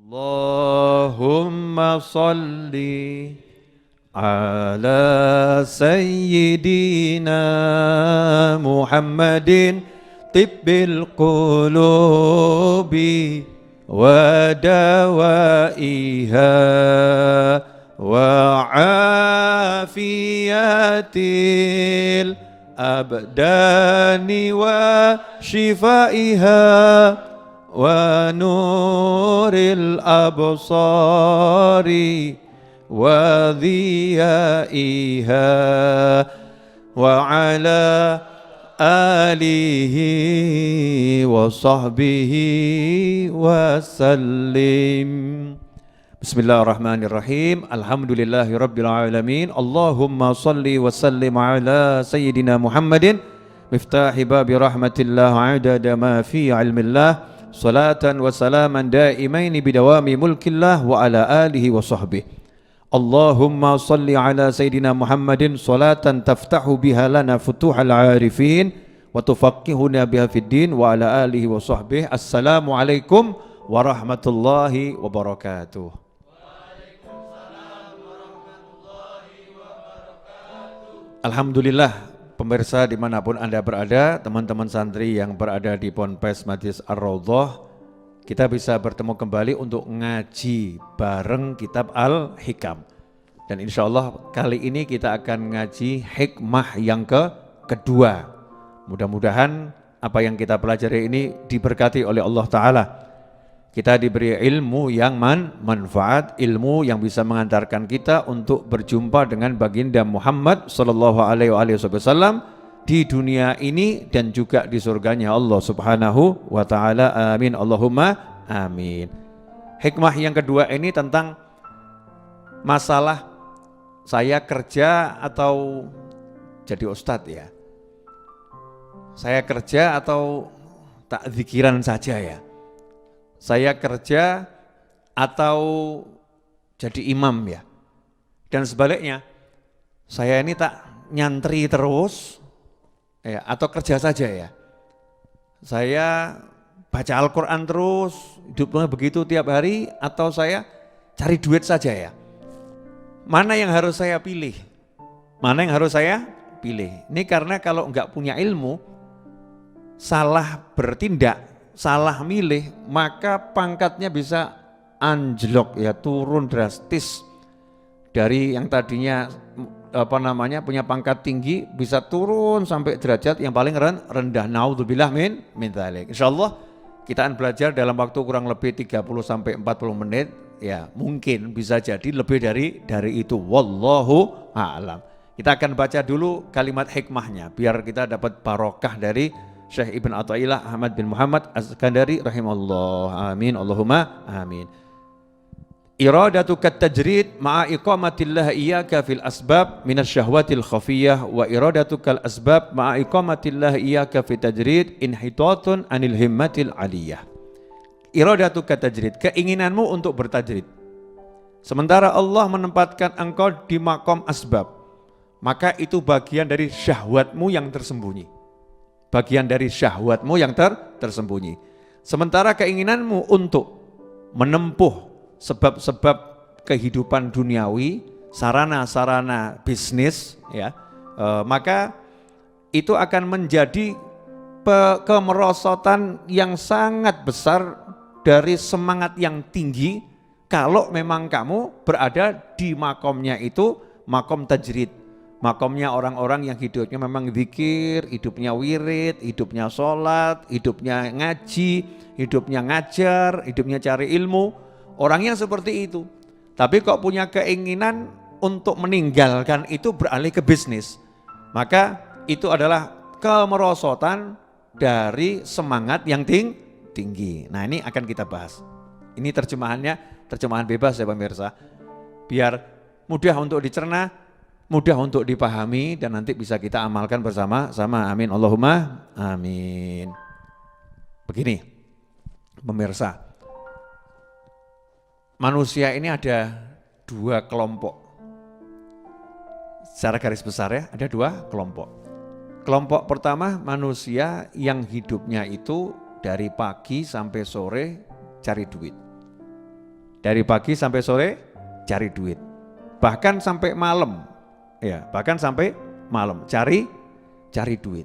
Allahumma salli ala sayyidina Muhammadin tibbil qulubi wa dawaiha wa afiyatil abdani wa shifaiha wa nuril absari wa dhiyaiha wa ala alihi wa sahbihi wa sallim. Bismillahirrahmanirrahim. Alhamdulillahi rabbil alamin. Allahumma salli wa sallim ala sayyidina Muhammadin miftahi babi rahmatillah adada ma fi ilmillah. Salatan wa salaman daimaini bidawami mulkillah wa ala alihi wa sahbihi. Allahumma salli ala sayyidina Muhammadin salatan taftahu biha lana futuhal arifin wa tufaqqihuna biha fid din wa ala alihi wa sahbihi. Assalamualaikum warahmatullahi wabarakatuh. Alhamdulillah, pemirsa dimanapun Anda berada, teman-teman santri yang berada di Ponpes Majelis Ar-Raudhah, kita bisa bertemu kembali untuk ngaji bareng kitab Al-Hikam. Dan insya Allah kali ini kita akan ngaji hikmah yang kedua. Mudah-mudahan apa yang kita pelajari ini diberkati oleh Allah Ta'ala. Kita diberi ilmu yang manfaat, ilmu yang bisa mengantarkan kita untuk berjumpa dengan baginda Muhammad sallallahu alaihi wasallam di dunia ini dan juga di surganya Allah Subhanahu wa taala. Amin Allahumma amin. Hikmah yang kedua ini tentang masalah saya kerja atau jadi ustadz ya. Saya kerja atau tak zikiran saja ya. Saya kerja atau jadi imam ya. Dan sebaliknya, saya ini tak nyantri terus ya, atau kerja saja ya. Saya baca Al-Quran terus, hidupnya begitu tiap hari, atau saya cari duit saja ya. Mana yang harus saya pilih? Mana yang harus saya pilih? Ini karena kalau enggak punya ilmu, salah bertindak, salah milih, maka pangkatnya bisa anjlok ya, turun drastis dari yang tadinya punya pangkat tinggi bisa turun sampai derajat yang paling rendah. Naudzubillah min dzalik. Insyaallah kita akan belajar dalam waktu kurang lebih 30 sampai 40 menit ya, mungkin bisa jadi lebih dari itu, wallahu a'lam. Kita akan baca dulu kalimat hikmahnya biar kita dapat barokah dari Syekh Ibn Athaillah Ahmad bin Muhammad As-Sakandari rahimahullah. Amin Allahumma amin. Iradatuka tajrid ma'a iqamatillah iyyaka fil asbab minasyahwatil khafiyah wa iradatukal asbab ma'a iqamatillah iyyaka fit tajrid inhitatun anil himmatil aliyah. Iradatuka tajrid, keinginanmu untuk bertajrid. Sementara Allah menempatkan engkau di maqam asbab, maka itu bagian dari syahwatmu yang tersembunyi. Bagian dari syahwatmu yang tersembunyi. Sementara keinginanmu untuk menempuh sebab-sebab kehidupan duniawi, sarana-sarana bisnis, ya, maka itu akan menjadi kemerosotan yang sangat besar dari semangat yang tinggi kalau memang kamu berada di makomnya itu, makom tajrid. Makomnya orang-orang yang hidupnya memang zikir, hidupnya wirid, hidupnya sholat, hidupnya ngaji, hidupnya ngajar, hidupnya cari ilmu. Orang yang seperti itu. Tapi kok punya keinginan untuk meninggalkan itu beralih ke bisnis. Maka itu adalah kemerosotan dari semangat yang tinggi. Nah ini akan kita bahas. Ini terjemahannya, terjemahan bebas ya pemirsa. Biar mudah untuk dicerna, mudah untuk dipahami dan nanti bisa kita amalkan bersama-sama. Amin Allahumma amin. Begini pemirsa, manusia ini ada dua kelompok. Secara garis besar ya, ada dua kelompok. Kelompok pertama manusia yang hidupnya itu dari pagi sampai sore cari duit. Dari pagi sampai sore cari duit. Bahkan sampai malam. Ya, bahkan sampai malam cari duit.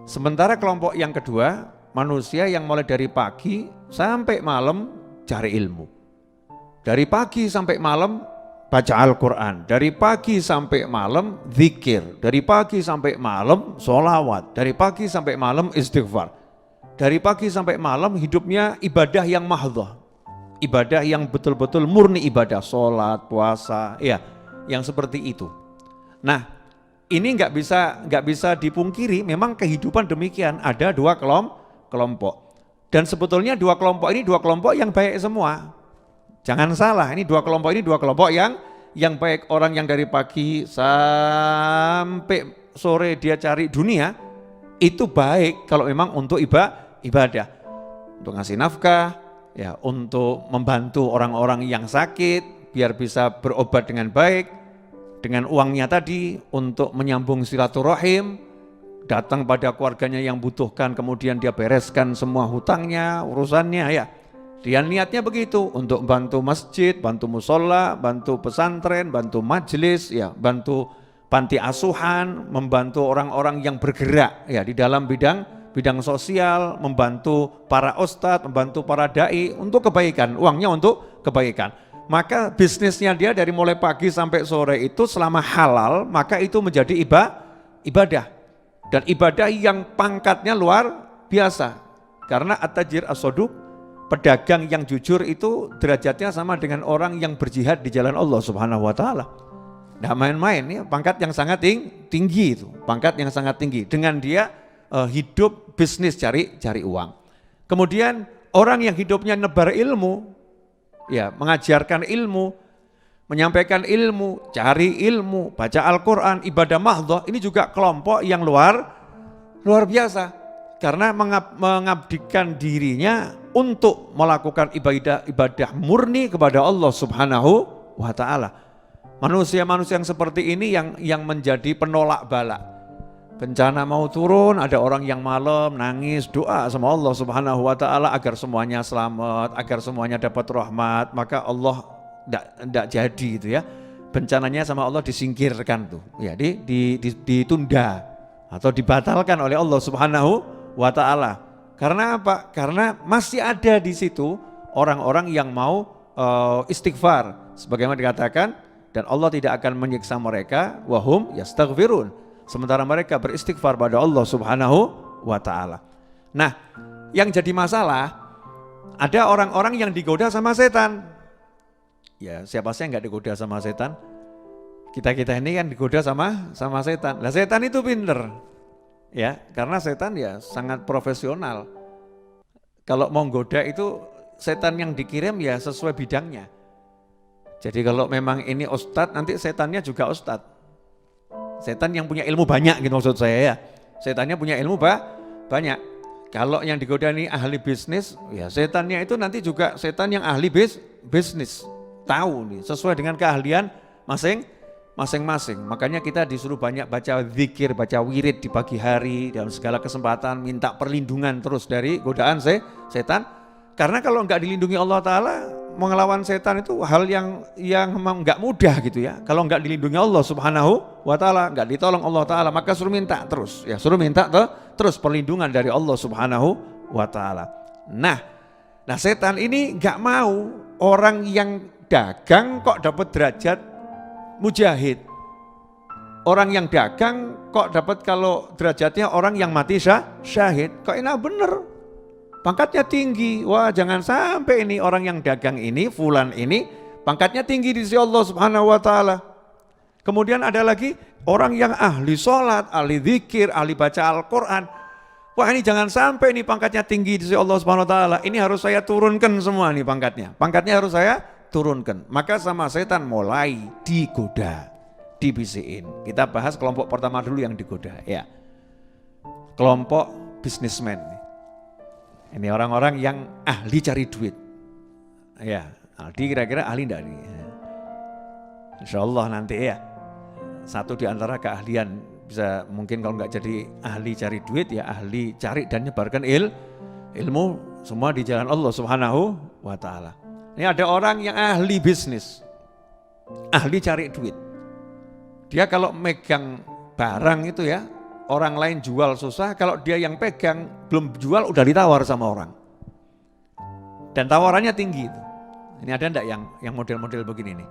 Sementara kelompok yang kedua, manusia yang mulai dari pagi sampai malam cari ilmu. Dari pagi sampai malam baca Al-Quran, dari pagi sampai malam zikir, dari pagi sampai malam sholawat, dari pagi sampai malam istighfar, dari pagi sampai malam hidupnya ibadah yang mahdhah, ibadah yang betul-betul murni ibadah, sholat, puasa, ya, yang seperti itu. Nah, ini nggak bisa dipungkiri, memang kehidupan demikian, ada dua kelompok. Dan sebetulnya dua kelompok ini dua kelompok yang baik semua. Jangan salah, ini dua kelompok yang baik. Orang yang dari pagi sampai sore dia cari dunia, itu baik kalau memang untuk ibadah. Untuk ngasih nafkah, ya, untuk membantu orang-orang yang sakit, biar bisa berobat dengan baik, dengan uangnya tadi, untuk menyambung silaturahim, datang pada keluarganya yang butuhkan, kemudian dia bereskan semua hutangnya, urusannya, ya. Dia niatnya begitu, untuk bantu masjid, bantu musola, bantu pesantren, bantu majelis, ya, bantu panti asuhan, membantu orang-orang yang bergerak, ya, di dalam bidang sosial, membantu para ustadz, membantu para dai untuk kebaikan, uangnya untuk kebaikan. Maka bisnisnya dia dari mulai pagi sampai sore itu selama halal, maka itu menjadi ibadah. Dan ibadah yang pangkatnya luar biasa. Karena at-tajir as-soduq, pedagang yang jujur itu derajatnya sama dengan orang yang berjihad di jalan Allah Subhanahu wa taala. Nah, main-main, ya, pangkat yang sangat tinggi itu, pangkat yang sangat tinggi. Dengan dia hidup bisnis cari uang. Kemudian orang yang hidupnya nebar ilmu, ya, mengajarkan ilmu, menyampaikan ilmu, cari ilmu, baca Al-Quran, ibadah mahdhah, ini juga kelompok yang luar biasa. Karena mengabdikan dirinya untuk melakukan ibadah murni kepada Allah Subhanahu wa ta'ala. Manusia-manusia yang seperti ini yang menjadi penolak bala. Bencana mau turun, ada orang yang malam nangis doa sama Allah Subhanahu wa ta'ala agar semuanya selamat, agar semuanya dapat rahmat, maka Allah tidak jadi itu, ya. Bencananya sama Allah disingkirkan tuh, ya, ditunda atau dibatalkan oleh Allah Subhanahu wa ta'ala. Karena apa? Karena masih ada di situ orang-orang yang mau istighfar, sebagaimana dikatakan, dan Allah tidak akan menyiksa mereka wahum yastaghfirun, sementara mereka beristighfar pada Allah Subhanahu wa ta'ala. Nah, yang jadi masalah, ada orang-orang yang digoda sama setan. Ya, siapa sih yang gak digoda sama setan? Kita ini kan digoda sama setan. Lah, setan itu pinter, ya, karena setan ya sangat profesional. Kalau mau goda itu setan yang dikirim ya sesuai bidangnya. Jadi kalau memang ini ustadz, nanti setannya juga ustadz. Setan yang punya ilmu banyak gitu maksud saya, ya. Setannya punya ilmu banyak. Kalau yang digoda ini ahli bisnis, ya setannya itu nanti juga setan yang ahli bisnis. Tahu nih sesuai dengan keahlian masing-masing. Makanya kita disuruh banyak baca zikir, baca wirid di pagi hari dalam segala kesempatan, minta perlindungan terus dari godaan setan. Karena kalau enggak dilindungi Allah Ta'ala, mengelawan setan itu hal yang memang enggak mudah gitu, ya. Kalau enggak dilindungi Allah Subhanahu wa ta'ala, enggak ditolong Allah Ta'ala, maka suruh minta terus, ya, suruh minta terus perlindungan dari Allah Subhanahu wa ta'ala. Nah setan ini enggak mau orang yang dagang kok dapat derajat mujahid. Orang yang dagang kok dapat kalau derajatnya orang yang mati syahid. Kok enak bener, pangkatnya tinggi. Wah, jangan sampai ini orang yang dagang ini, fulan ini pangkatnya tinggi di sisi Allah Subhanahu wa ta'ala. Kemudian ada lagi orang yang ahli sholat, ahli zikir, ahli baca Al-Quran. Wah, ini jangan sampai ini pangkatnya tinggi di sisi Allah Subhanahu wa ta'ala. Ini harus saya turunkan semua nih pangkatnya. Pangkatnya harus saya turunkan. Maka sama setan mulai digoda, dibisikin. Kita bahas kelompok pertama dulu yang digoda, ya. Kelompok bisnismen. Ini orang-orang yang ahli cari duit. Ya, Aldi kira-kira ahli enggak nih? Insya Allah nanti, ya. Satu di antara keahlian bisa mungkin kalau enggak jadi ahli cari duit, ya ahli cari dan nyebarkan ilmu semua di jalan Allah Subhanahu wa ta'ala. Ini ada orang yang ahli bisnis, ahli cari duit. Dia kalau megang barang itu ya, orang lain jual susah, kalau dia yang pegang belum jual udah ditawar sama orang. Dan tawarannya tinggi itu. Ini ada enggak yang model-model begini nih?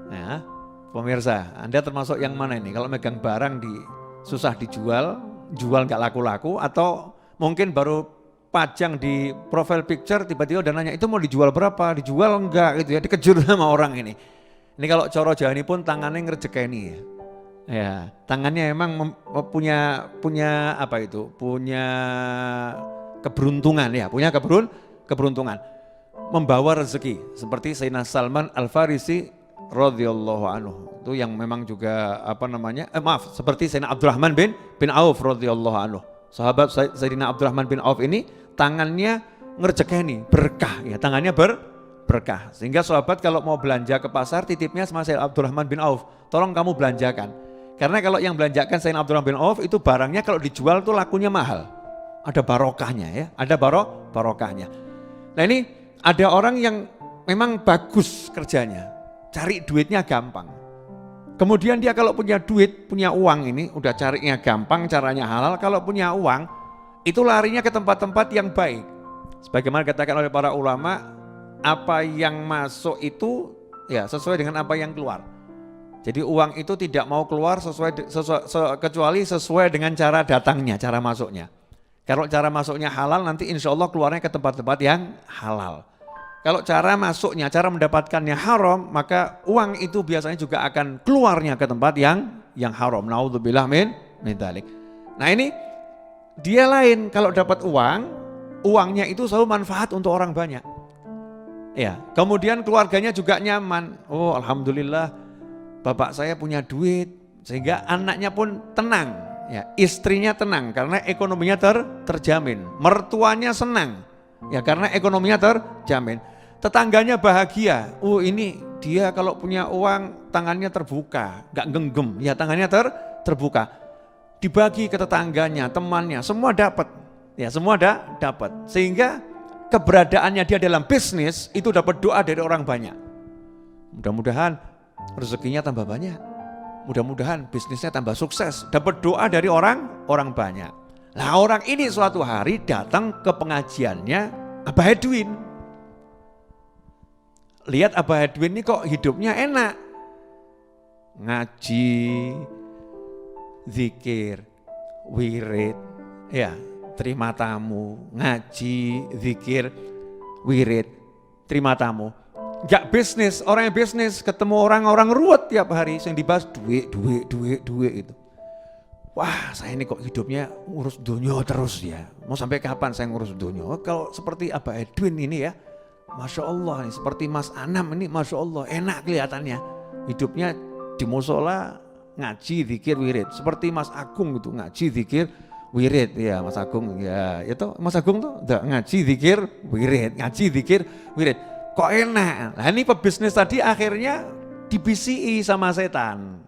Nah, pemirsa, Anda termasuk yang mana ini? Kalau megang barang susah dijual, jual nggak laku-laku, atau mungkin baru pajang di profile picture tiba-tiba udah nanya itu mau dijual berapa, dijual enggak gitu ya, dikejur sama orang ini. Ini kalau coro Jawa ini pun tangannya ngerjekeni ya. Ya, tangannya emang punya apa itu? Punya keberuntungan ya, punya keberuntungan. Membawa rezeki seperti Sayyidina Salman Al-Farisi radhiyallahu anhu. Itu yang memang juga seperti Sayyidina Abdurrahman bin Auf radhiyallahu anhu. Sahabat Sayyidina Abdurrahman bin Auf ini tangannya ngerjekeni, berkah ya, tangannya berkah. Sehingga sahabat kalau mau belanja ke pasar titipnya sama Sayyidina Abdurrahman bin Auf, tolong kamu belanjakan. Karena kalau yang belanjakan Sayyidina Abdurrahman bin Auf itu barangnya kalau dijual tuh lakunya mahal. Ada barokahnya ya, ada barokahnya. Nah ini ada orang yang memang bagus kerjanya, cari duitnya gampang. Kemudian dia kalau punya duit, punya uang ini, udah carinya gampang, caranya halal. Kalau punya uang, itu larinya ke tempat-tempat yang baik. Sebagaimana dikatakan oleh para ulama, apa yang masuk itu ya sesuai dengan apa yang keluar. Jadi uang itu tidak mau keluar kecuali sesuai dengan cara datangnya, cara masuknya. Kalau cara masuknya halal, nanti insya Allah keluarnya ke tempat-tempat yang halal. Kalau cara masuknya, cara mendapatkannya haram, maka uang itu biasanya juga akan keluarnya ke tempat yang haram. Naudzubillah min dzalik. Nah ini dia lain, kalau dapat uang, uangnya itu selalu manfaat untuk orang banyak. Ya, kemudian keluarganya juga nyaman. Oh alhamdulillah, bapak saya punya duit, sehingga anaknya pun tenang. Ya, istrinya tenang karena ekonominya terjamin. Mertuanya senang. Ya karena ekonominya terjamin. Tetangganya bahagia. Oh ini dia kalau punya uang tangannya terbuka, gak genggam. Ya tangannya terbuka. Dibagi ke tetangganya, temannya, semua dapat. Ya semua dapat. Sehingga keberadaannya dia dalam bisnis itu dapat doa dari orang banyak. Mudah-mudahan rezekinya tambah banyak. Mudah-mudahan bisnisnya tambah sukses. Dapat doa dari orang banyak. Nah orang ini suatu hari datang ke pengajiannya Abah Edwin. Lihat Abah Edwin ini kok hidupnya enak. Ngaji, zikir, wirid, ya terima tamu. Ngaji, zikir, wirid, terima tamu. Gak bisnis, orang yang bisnis ketemu orang-orang ruwet tiap hari. Yang dibahas duit itu. Wah saya ini kok hidupnya ngurus dunia terus ya. Mau sampai kapan saya ngurus dunia? Kalau seperti Abah Edwin ini ya, Masya Allah nih, seperti Mas Anam ini Masya Allah enak kelihatannya. Hidupnya di musola ngaji, zikir, wirid. Seperti Mas Agung gitu ngaji, zikir, wirid. Ya Mas Agung ya itu Mas Agung tuh ngaji, zikir, wirid. Ngaji, zikir, wirid. Kok enak? Nah ini pebisnis tadi akhirnya dibisiki sama setan.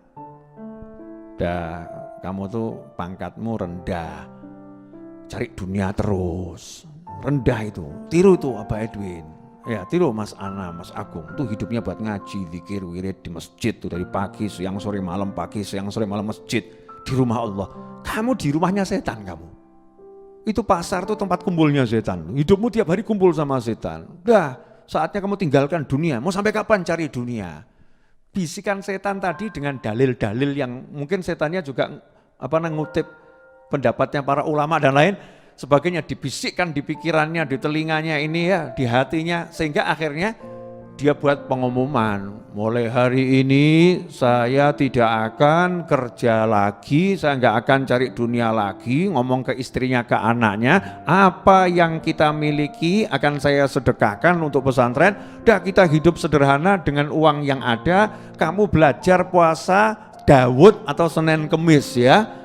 Dah kamu tuh pangkatmu rendah, cari dunia terus, rendah itu, tiru itu Abah Edwin, ya tiru Mas Ana, Mas Agung, tuh hidupnya buat ngaji, zikir, wirid di masjid tuh dari pagi, siang, sore, malam, pagi, siang, sore, malam masjid di rumah Allah. Kamu di rumahnya setan kamu, itu pasar tuh tempat kumpulnya setan, hidupmu tiap hari kumpul sama setan. Dah saatnya kamu tinggalkan dunia, mau sampai kapan cari dunia? Bisikan setan tadi dengan dalil-dalil yang mungkin setannya juga ngutip pendapatnya para ulama dan lain sebagainya, dibisikkan di pikirannya, di telinganya ini ya, di hatinya, sehingga akhirnya dia buat pengumuman, mulai hari ini saya tidak akan kerja lagi, saya nggak akan cari dunia lagi, ngomong ke istrinya, ke anaknya, apa yang kita miliki akan saya sedekahkan untuk pesantren, dah kita hidup sederhana dengan uang yang ada, kamu belajar puasa Daud atau Senin Kemis ya,